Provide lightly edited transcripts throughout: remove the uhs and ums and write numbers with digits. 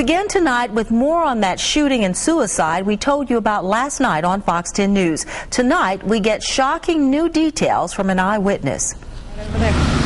Again tonight with more on that shooting and suicide we told you about last night on Fox 10 News. Tonight we get shocking new details from an eyewitness. Over there.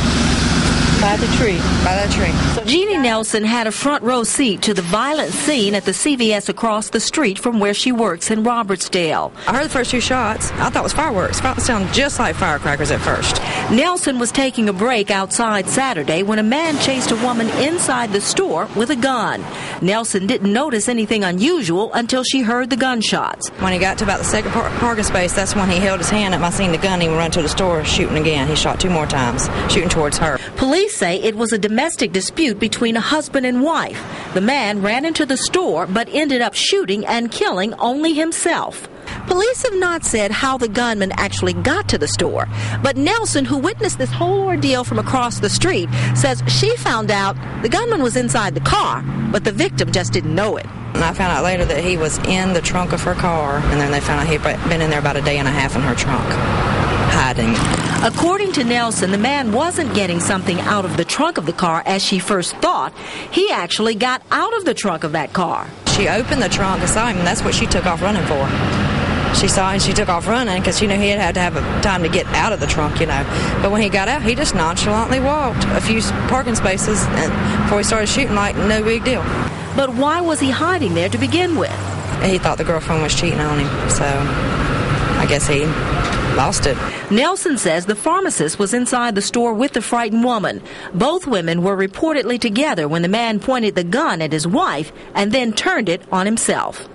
By the tree. By that tree. Jeannie Nelson had a front row seat to the violent scene at the CVS across the street from where she works in Robertsdale. I heard the first two shots. I thought it was fireworks. It sounded just like firecrackers at first. Nelson was taking a break outside Saturday when a man chased a woman inside the store with a gun. Nelson didn't notice anything unusual until she heard the gunshots. When he got to about the second parking space, that's when he held his hand up. I seen the gun. He went to the store shooting again. He shot 2 more times, shooting towards her. Police say it was a domestic dispute between a husband and wife. The man ran into the store but ended up shooting and killing only himself. Police have not said how the gunman actually got to the store, but Nelson, who witnessed this whole ordeal from across the street, says she found out the gunman was inside the car, but the victim just didn't know it. And I found out later that he was in the trunk of her car, and then they found out he'd been in there about a day and a half in her trunk, hiding. According to Nelson, the man wasn't getting something out of the trunk of the car as she first thought. He actually got out of the trunk of that car. She opened the trunk and saw him, and that's what she took off running for. She saw him, she took off running because she knew he had to have time to get out of the trunk, But when he got out, he just nonchalantly walked a few parking spaces and before he started shooting like no big deal. But why was he hiding there to begin with? He thought the girlfriend was cheating on him, so I guess he lost it. Nelson says the pharmacist was inside the store with the frightened woman. Both women were reportedly together when the man pointed the gun at his wife and then turned it on himself.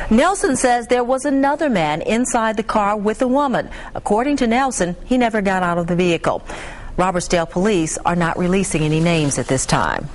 Nelson says there was another man inside the car with the woman. According to Nelson, he never got out of the vehicle. Robertsdale police are not releasing any names at this time.